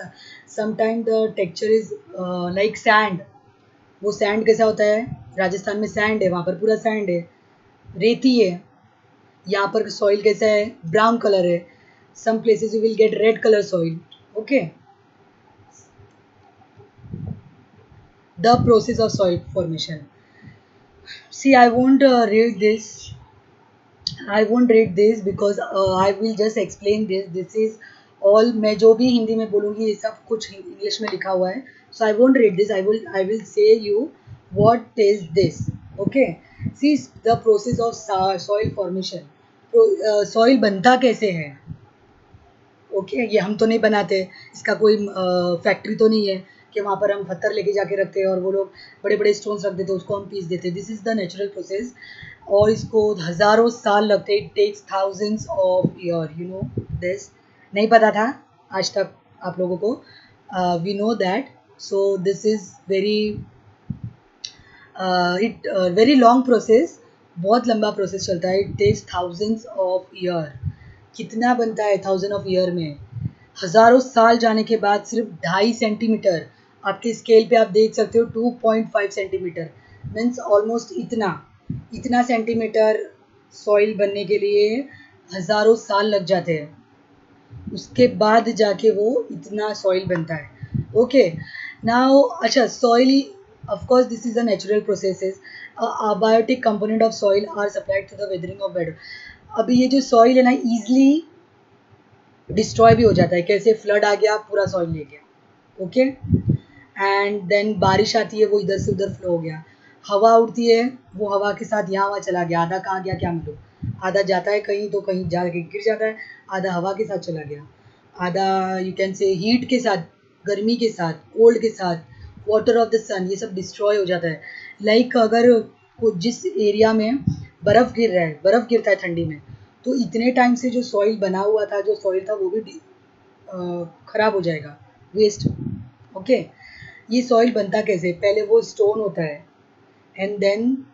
Sometimes the texture is like sand. वो sand कैसा होता है, राजस्थान में sand है, वहाँ पर पूरा sand है, रेती है। यहाँ पर soil कैसा है, brown color है. Some places you will get red color soil. Okay. The process of soil formation. See, I won't read this. I won't read this because I will just explain this. This is all, मैं जो भी हिंदी में बोलूँगी ये सब कुछ English में लिखा हुआ है. So I won't read this. I will say you what is this. Okay. See the process of soil formation. Soil बनता कैसे है? ओके, ये हम तो नहीं बनाते, इसका कोई फैक्ट्री तो नहीं है कि वहाँ पर हम पत्थर लेके जाके रखते हैं और वो लोग बड़े बड़े स्टोन्स रख देते हैं, उसको हम पीस देते हैं। This is the natural process और इसको हज़ारों साल लगते हैं। It takes thousands of year, you know this, नहीं पता था आज तक आप लोगों को। We know that, so this is very very long process, बहुत लंबा प्रोसेस चलता है। It takes thousands of year. कितना बनता है थाउजेंड ऑफ ईयर में, हज़ारों साल जाने के बाद सिर्फ 2.5 सेंटीमीटर, आपके स्केल पे आप देख सकते हो 2.5 सेंटीमीटर, मीन्स ऑलमोस्ट इतना इतना सेंटीमीटर सॉइल बनने के लिए हज़ारों साल लग जाते हैं। उसके बाद जाके वो इतना सॉइल बनता है। ओके, नाउ अच्छा, soil of course this is a natural processes. Abiotic component of soil are supplied to the weathering of bed. अभी ये जो सॉइल है ना, ईजिली डिस्ट्रॉय भी हो जाता है। कैसे, फ्लड आ गया, पूरा सॉइल ले गया। ओके, एंड देन बारिश आती है, वो इधर से उधर फ्लो हो गया। हवा उड़ती है, वो हवा के साथ यहाँ वहाँ चला गया, आधा कहाँ गया क्या मालूम। आधा जाता है कहीं तो कहीं जाके गिर जाता है, आधा हवा के साथ चला गया, आधा यू कैन से हीट के साथ, गर्मी के साथ, कोल्ड के साथ, वाटर ऑफ द सन, ये सब डिस्ट्रॉय हो जाता है। लाइक अगर जिस एरिया में बर्फ़ गिर रहा है, बर्फ़ गिरता है ठंडी में, तो इतने टाइम से जो सॉइल बना हुआ था, जो सॉइल था, वो भी ख़राब हो जाएगा, वेस्ट। ओके, ये सॉइल बनता कैसे, पहले वो स्टोन होता है एंड देन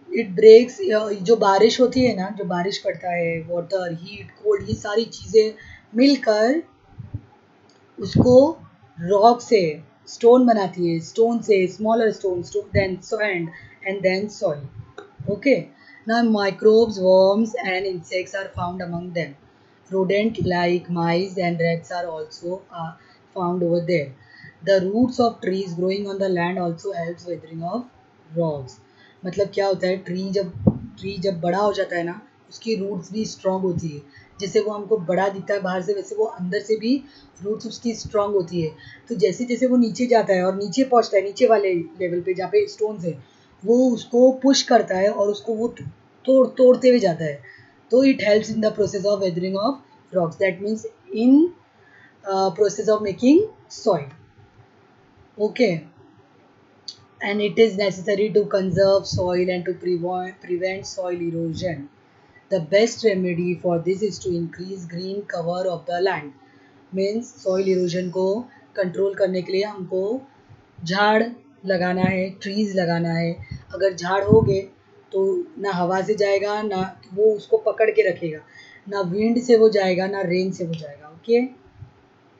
इट ब्रेक्स। जो बारिश होती है ना, जो बारिश पड़ता है, वाटर, हीट, कोल्ड, ये सारी चीज़ें मिलकर उसको रॉक से स्टोन बनाती है, स्टोन से smaller stone, then sand and then soil. Okay, now microbes, worms, and insects are found among them. Rodent like mice and rats are also found over there. The roots of trees growing on the land also helps weathering of rocks. मतलब क्या होता है, tree जब बड़ा हो जाता है ना, उसकी रूट्स भी स्ट्रॉन्ग होती है। जैसे वो हमको बड़ा दिखता है बाहर से, वैसे वो अंदर से भी रूट्स उसकी स्ट्रॉन्ग होती है। तो जैसे जैसे वो नीचे जाता है और नीचे पहुंचता है, नीचे वाले लेवल पे जहाँ पे स्टोन्स है, वो उसको पुश करता है और उसको वो तोड़ते हुए जाता है। तो it helps in the process of weathering of rocks, that means in process of making soil. Okay, and it is necessary to conserve soil and to prevent soil erosion. The best remedy for this is to increase green cover of the land. Means soil erosion को control करने के लिए हमको झाड़ लगाना है, trees लगाना है। अगर झाड़ हो गए तो ना हवा से जाएगा, ना वो उसको पकड़ के रखेगा, ना विंड से वो जाएगा, ना रेन से वो जाएगा। ओके,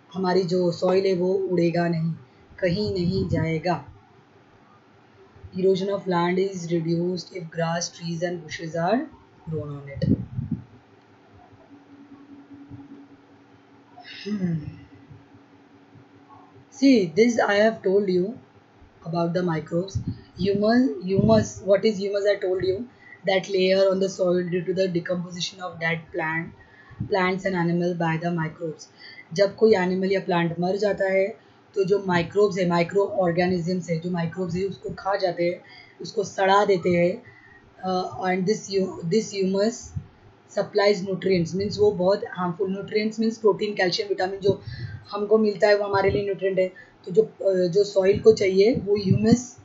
हमारी जो सॉइल है वो उड़ेगा नहीं, कहीं नहीं जाएगा। Erosion of land is reduced if grass, trees and bushes are grown on it. Hmm. See, this I have told you about the microbes. Humus. What is humus? I told you that layer on the soil due to the decomposition of dead plants and animal by the microbes. जब कोई animal या plant मर जाता है तो जो microbes है, micro organisms है, जो माइक्रोब्स है उसको खा जाते हैं, उसको सड़ा देते हैं, and this humus supplies nutrients means वो बहुत harmful nutrients means protein calcium vitamin जो हमको मिलता है वो हमारे लिए न्यूट्रिएंट है। तो जो सॉइल को चाहिए वो ह्यूमस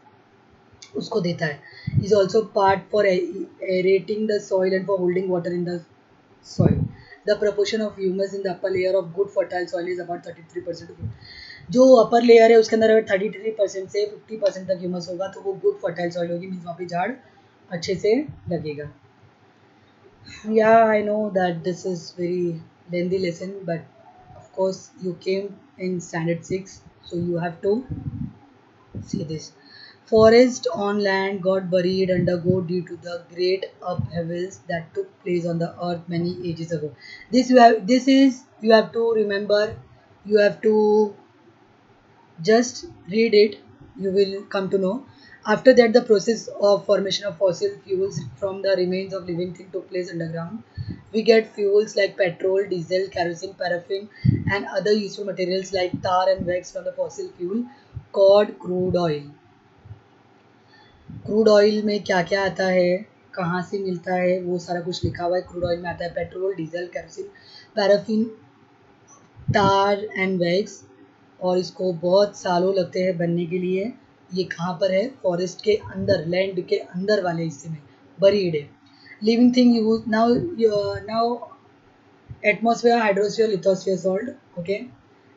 उसको देता है। Is also part for aerating the soil and for holding water in the soil. The proportion of humus in the upper layer of good fertile soil is about 33%. जो अपर लेयर है उसके अंदर अगर 33% से 50% तक ह्यूमस होगा तो वो गुड फर्टाइल सॉइल होगी, मीन्स वहाँ पे झाड़ अच्छे से लगेगा। Yeah, I know that this is very lengthy lesson, but of course you came in standard 6, so you have to see this. Forest on land got buried undergo due to the great upheavals that took place on the earth many ages ago. You have to remember, you have to just read it, you will come to know. After that, the process of formation of fossil fuels from the remains of living thing took place underground. We get fuels like petrol, diesel, kerosene, paraffin, and other useful materials like tar and wax from the fossil fuel called crude oil. Crude oil में क्या क्या आता है, कहाँ से मिलता है, वो सारा कुछ लिखा हुआ है। क्रूड ऑयल में आता है petrol, diesel, kerosene, paraffin, tar and wax, और इसको बहुत सालों लगते हैं बनने के लिए। ये कहाँ पर है? फॉरेस्ट के अंदर, लैंड के अंदर वाले हिस्से में बरीड है। Living thing use now atmosphere, hydrosphere, lithosphere solved. Okay,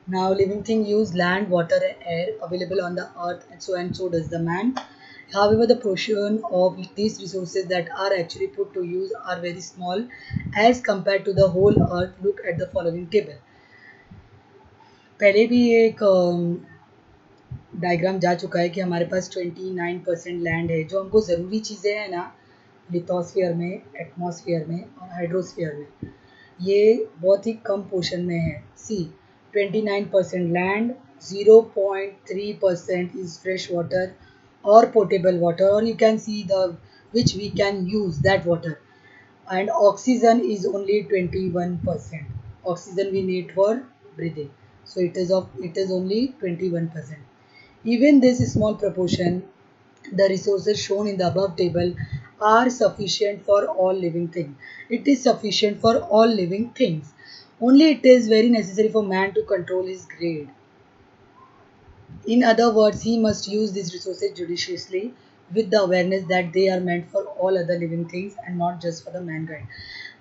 now living thing use land, water and air available on the earth, and so does the man. However, the portion of these resources that are actually put to use are very small as compared to the whole earth. Look at the following table. पहले भी एक diagram जा चुका है कि हमारे पास 29% land है। जो हमको ज़रूरी चीज़ें हैं ना, लिथोस्फीयर में, एटमॉस्फेयर में और हाइड्रोस्फीयर में, ये बहुत ही कम पोर्शन में है। See 29% land, 0.3% is fresh water और पोर्टेबल वाटर, और you can see the which we can use that water, and oxygen is only 21%. Oxygen we need for breathing, so it is only 21%. Even this small proportion, the resources shown in the above table are sufficient for all living things. It is sufficient for all living things, only it is very necessary for man to control his greed. In other words, he must use these resources judiciously with the awareness that they are meant for all other living things and not just for the mankind.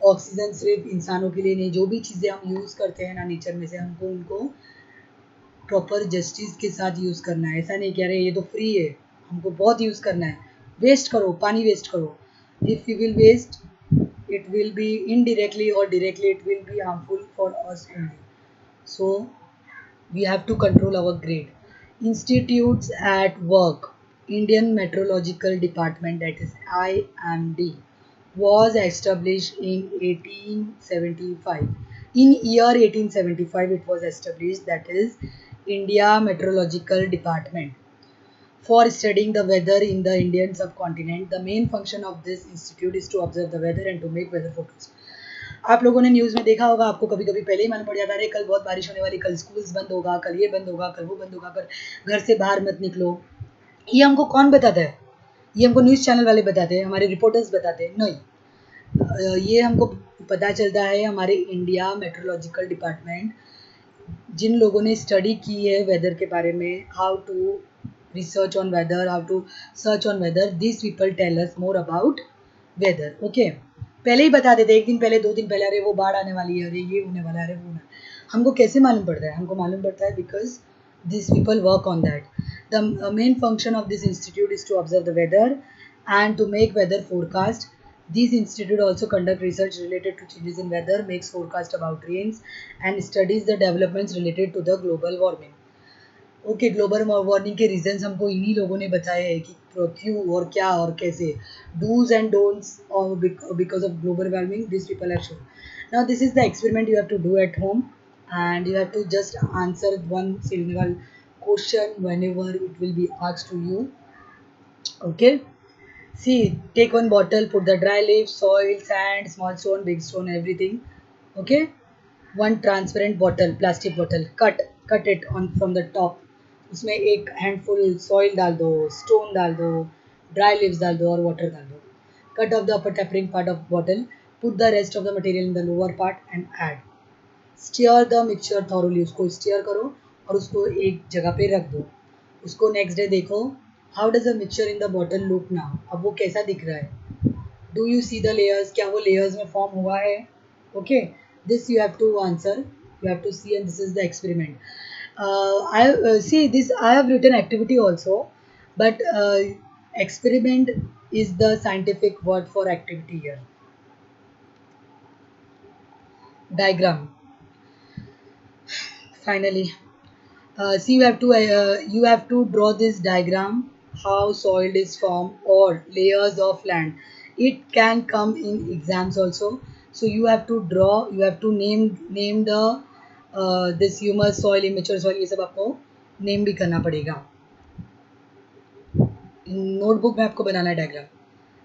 Oxygen सिर्फ इंसानों के लिए नहीं, जो भी चीज़ें हम use करते हैं ना नेचर में से, हमको उनको प्रॉपर जस्टिस के साथ यूज़ करना है। ऐसा नहीं कह रहे ये तो फ्री है, हमको बहुत यूज़ करना है। वेस्ट करो, पानी वेस्ट करो। If you will waste, it will be indirectly or directly it will be harmful for us only. So we have to control our greed. Institutes at work. Indian Meteorological Department, that is IMD, was established in 1875. In year 1875 it was established, that is India Meteorological Department, for studying the weather in the Indian subcontinent. The main function of this institute is to observe the weather and to make weather forecast. आप लोगों ने news में देखा होगा, आपको कभी कभी पहले ही मालूम पड़ जाता है कल बहुत बारिश होने वाली, कल स्कूल्स बंद होगा, कल ये बंद होगा, कल वो बंद होगा, कल घर से बाहर मत निकलो। ये हमको कौन बताता है? ये हमको न्यूज़ चैनल वाले बताते हैं, हमारे रिपोर्टर्स बताते हैं? नहीं, ये हमको पता चलता है हमारे इंडिया मेट्रोलॉजिकल डिपार्टमेंट, जिन लोगों ने स्टडी की है वेदर के बारे में, how to research on weather, how to search on weather, this people tell us more about weather. Okay, पहले ही बता देते, एक दिन पहले, 2 दिन पहले, अरे वो बाढ़ आने वाली है, अरे ये होने वाला है, अरे वो होने। हमको कैसे मालूम पड़ता है? हमको मालूम पड़ता है because these people work on that. The main function of this institute is to observe the weather and to make weather forecast. These institute also conduct research related to changes in weather, makes forecast about rains and studies the developments related to the global warming. Okay, global warming के reasons हमको इन्हीं लोगों ने बताए हैं कि क्यों और क्या और कैसे, dos and don'ts because of global warming, this people have shown. Now this is the experiment you have to do at home. and you have to just answer one single question whenever it will be asked to you. Okay. See, take one bottle, put the dry leaf, soil, sand, small stone, big stone, everything. Okay. One transparent bottle, plastic bottle, cut it on from the top. उसमें एक handful soil डाल दो, stone डाल दो, dry leaves डाल दो और water डाल दो. Cut off the upper tapering part of bottle. Put the rest of the material in the lower part and add. Stir the mixture thoroughly. उसको स्टीयर करो और उसको एक जगह पे रख दो. उसको नेक्स्ट डे देखो. How does the mixture in the bottle look now. अब वो कैसा दिख रहा है. Do you see the layers. क्या वो लेयर्स में फॉर्म हुआ है. Okay. This you have to answer. You have to see and this is the experiment. I see this. I have written activity also, but experiment is the scientific word for activity here. Diagram. Finally, see, you have to draw this diagram how soil is formed or layers of land. It can come in exams also. So you have to draw. You have to name the this humus soil, immature soil. ये सब आपको name भी करना पड़ेगा. Notebook में आपको बनाना है diagram.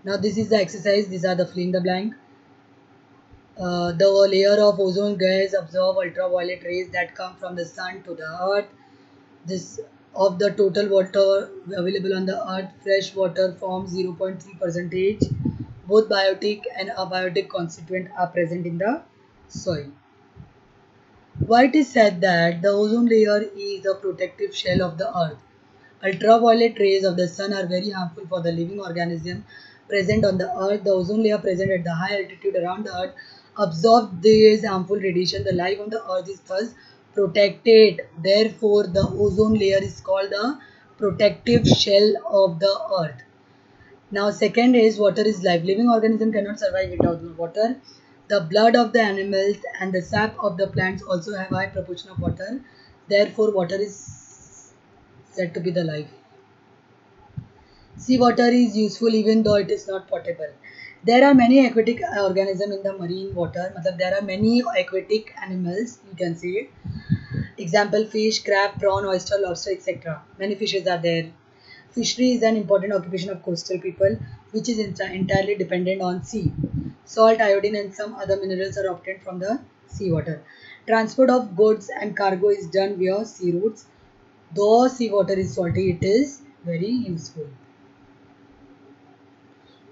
Now this is the exercise. These are the fill in the blank. The layer of ozone gas absorb ultraviolet rays that come from the sun to the earth. This of the total water available on the earth, fresh water forms 0.3 percentage. Both biotic and abiotic constituent are present in the soil. Why it is said that the ozone layer is the protective shell of the earth. Ultraviolet rays of the sun are very harmful for the living organism present on the earth. The ozone layer present at the high altitude around the earth absorbs these harmful radiation. The life on the earth is thus protected. Therefore, the ozone layer is called the protective shell of the earth. Now, second is water is life. Living organism cannot survive without water. The blood of the animals and the sap of the plants also have high proportion of water. Therefore, water is said to be the life. Seawater is useful even though it is not potable. There are many aquatic organisms in the marine water. मतलब there are many aquatic animals, you can say. Example, fish, crab, prawn, oyster, lobster, etc. Many fishes are there. Fishery is an important occupation of coastal people, which is entirely dependent on sea. Salt, iodine, and some other minerals are obtained from the seawater. Transport of goods and cargo is done via sea routes. Though seawater is salty, it is very useful.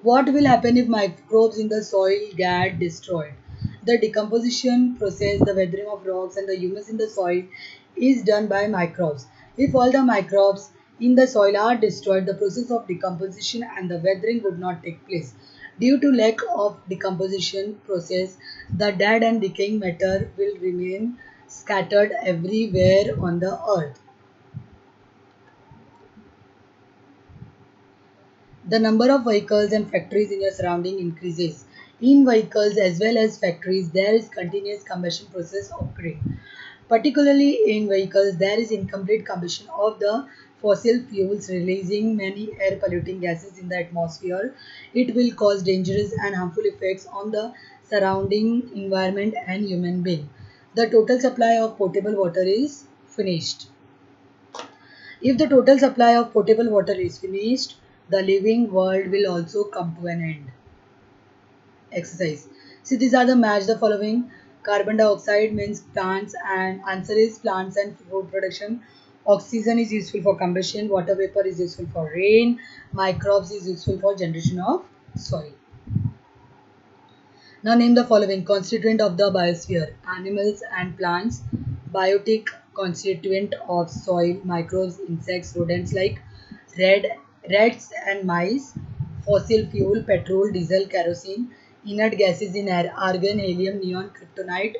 What will happen if microbes in the soil get destroyed? The decomposition process, the weathering of rocks and the humus in the soil is done by microbes. If all the microbes in the soil are destroyed, the process of decomposition and the weathering would not take place. Due to lack of decomposition process, the dead and decaying matter will remain scattered everywhere on the earth. The number of vehicles and factories in your surrounding increases. In vehicles as well as factories, there is continuous combustion process occurring. Particularly in vehicles, there is incomplete combustion of the fossil fuels, releasing many air polluting gases in the atmosphere. It will cause dangerous and harmful effects on the surrounding environment and human being. The total supply of potable water is finished. If the total supply of potable water is finished, the living world will also come to an end. Exercise. See, these are the match the following. Carbon dioxide means plants, and answer is plants and food production. Oxygen is useful for combustion. Water vapor is useful for rain. Microbes is useful for generation of soil. Now name the following constituent of the biosphere: animals and plants, biotic constituent of soil, microbes, insects, rodents like red, rats and mice, fossil fuel, petrol, diesel, kerosene, inert gases in air, argon, helium, neon, kryptonite,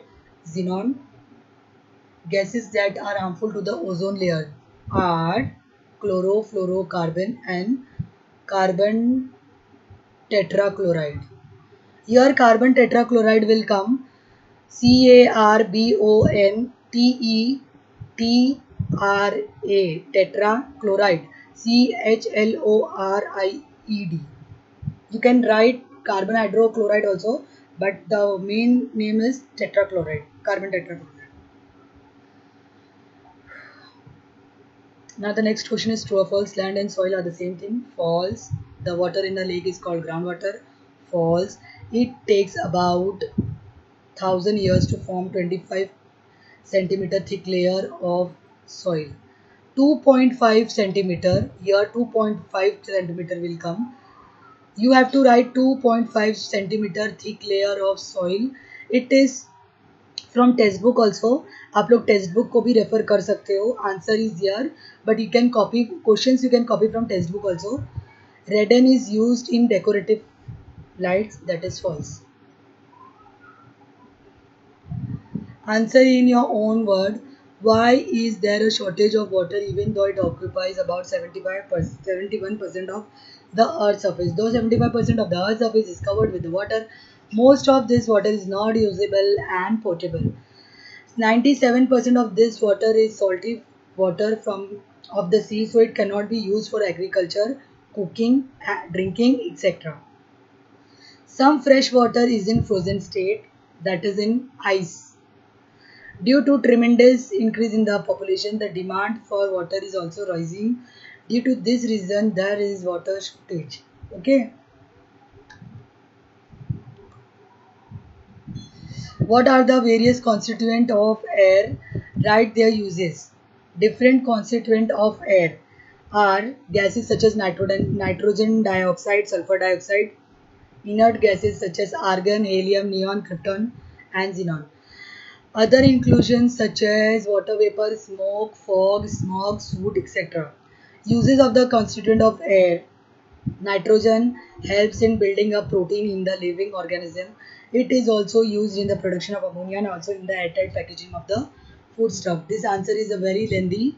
xenon. Gases that are harmful to the ozone layer are chlorofluorocarbon and carbon tetrachloride. Here carbon tetrachloride will come CARBONTETRA tetrachloride CHLORIED. You can write carbon hydrochloride also, but the main name is tetrachloride, carbon tetrachloride. Now the next question is true or false. Land and soil are the same thing. False. The water in the lake is called groundwater. False. It takes about 1,000 years to form 25 centimeter thick layer of soil. 2.5 centimeter. Here 2.5 centimeter will come. You have to write 2.5 centimeter thick layer of soil. It is from text book also. आप लोग text book को भी refer कर सकते हो. Answer is here but you can copy questions. You can copy from text book also. Radon is used in decorative lights. That is false. Answer in your own word. Why is there a shortage of water even though it occupies about 71% of the earth's surface? Though 75% of the earth's surface is covered with water, most of this water is not usable and potable. 97% of this water is salty water from of the sea, so it cannot be used for agriculture, cooking, drinking, etc. Some fresh water is in frozen state, that is in ice. Due to tremendous increase in the population, the demand for water is also rising. Due to this reason, there is water shortage. Okay. What are the various constituents of air? Write their uses. Different constituents of air are gases such as nitrogen dioxide, sulfur dioxide, inert gases such as argon, helium, neon, krypton, and xenon. Other inclusions such as water vapor, smoke, fog, smog, soot, etc. Uses of the constituent of air. Nitrogen helps in building up protein in the living organism. It is also used in the production of ammonia and also in the airtight packaging of the foodstuff. This answer is a very lengthy.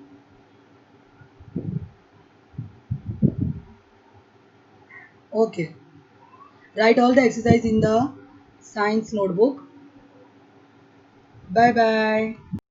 Okay. Write all the exercise in the science notebook. Bye bye.